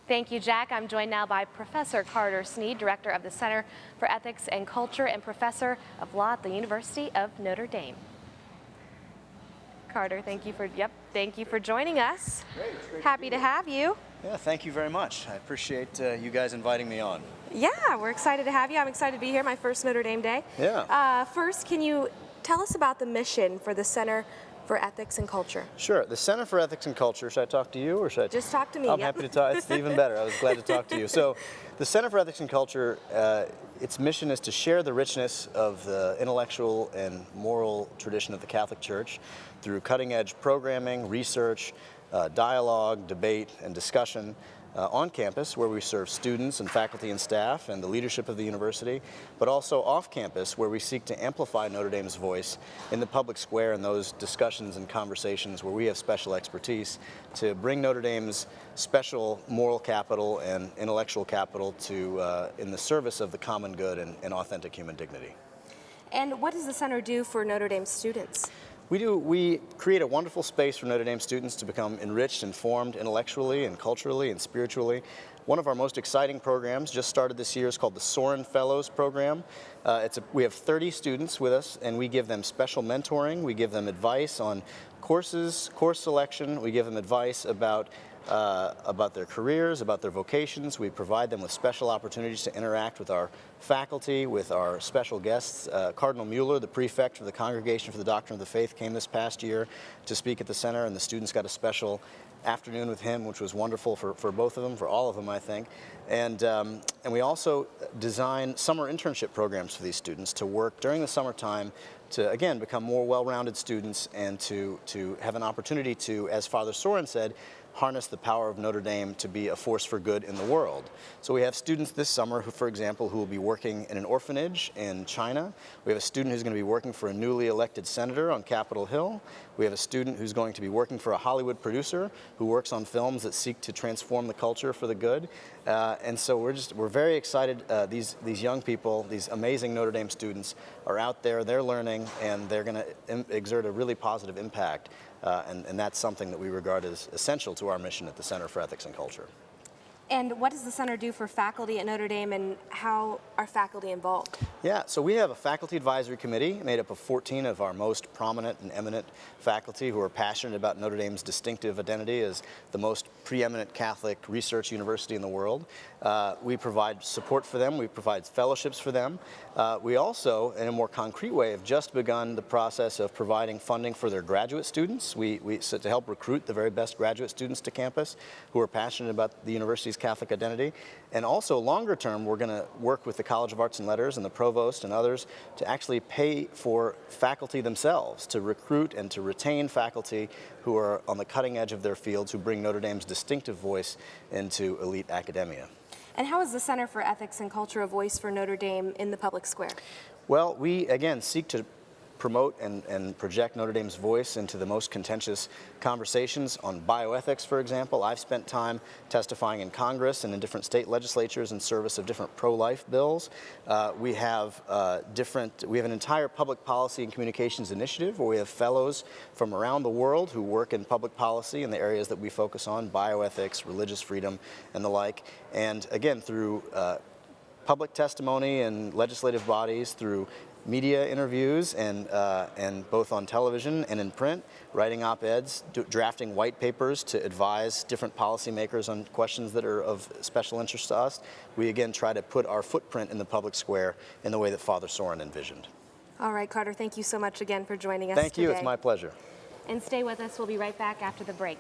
Thank you, Jack. I'm joined now by Professor Carter Snead, Director of the Center for Ethics and Culture and Professor of Law at the University of Notre Dame. Carter, thank you for joining us. Great. Happy to have you. Yeah, thank you very much. I appreciate you guys inviting me on. Yeah, we're excited to have you. I'm excited to be here, my first Notre Dame day. Yeah. First, can you tell us about the mission for the Center for Ethics and Culture? Sure. The Center for Ethics and Culture, should I talk to you or should I? Just talk to me. I'm happy to talk. It's even better. I was glad to talk to you. So, the Center for Ethics and Culture, its mission is to share the richness of the intellectual and moral tradition of the Catholic Church through cutting-edge programming, research, dialogue, debate, and discussion on campus, where we serve students and faculty and staff and the leadership of the university, but also off campus, where we seek to amplify Notre Dame's voice in the public square in those discussions and conversations where we have special expertise to bring Notre Dame's special moral capital and intellectual capital to in the service of the common good and authentic human dignity. And what does the center do for Notre Dame students? We create a wonderful space for Notre Dame students to become enriched and formed intellectually and culturally and spiritually. One of our most exciting programs just started this year is called the Soren Fellows Program. We have 30 students with us, and we give them special mentoring. We give them advice on courses, course selection. We give them advice about their careers, about their vocations. We provide them with special opportunities to interact with our faculty, with our special guests. Cardinal Mueller, the prefect for the Congregation for the Doctrine of the Faith, came this past year to speak at the center, and the students got a special afternoon with him, which was wonderful for both of them, for all of them, I think. And we also design summer internship programs for these students to work during the summertime to, again, become more well-rounded students and to have an opportunity to, as Father Soren said, harness the power of Notre Dame to be a force for good in the world. So we have students this summer who, for example, who will be working in an orphanage in China. We have a student who's going to be working for a newly elected senator on Capitol Hill. We have a student who's going to be working for a Hollywood producer who works on films that seek to transform the culture for the good. And so we're very excited. These young people, these amazing Notre Dame students, are out there, they're learning, and they're going to exert a really positive impact. And that's something that we regard as essential to our mission at the Center for Ethics and Culture. And what does the center do for faculty at Notre Dame, and how are faculty involved? Yeah, so we have a faculty advisory committee made up of 14 of our most prominent and eminent faculty who are passionate about Notre Dame's distinctive identity as the most preeminent Catholic research university in the world. We provide support for them. We provide fellowships for them. We also, in a more concrete way, have just begun the process of providing funding for their graduate students. So to help recruit the very best graduate students to campus who are passionate about the university's Catholic identity. And also, longer term, we're going to work with the College of Arts and Letters and the Provost and others to actually pay for faculty themselves, to recruit and to retain faculty who are on the cutting edge of their fields, who bring Notre Dame's distinctive voice into elite academia. And how is the Center for Ethics and Culture a voice for Notre Dame in the public square? Well, we, again, seek to promote and project Notre Dame's voice into the most contentious conversations on bioethics, for example. I've spent time testifying in Congress and in different state legislatures in service of different pro-life bills. We have an entire public policy and communications initiative where we have fellows from around the world who work in public policy in the areas that we focus on, bioethics, religious freedom, and the like. And again, through public testimony and legislative bodies, through media interviews and both on television and in print, writing op-eds, drafting white papers to advise different policymakers on questions that are of special interest to us. We again try to put our footprint in the public square in the way that Father Soren envisioned. All right, Carter, thank you so much again for joining us today. Thank you, it's my pleasure. And stay with us, we'll be right back after the break.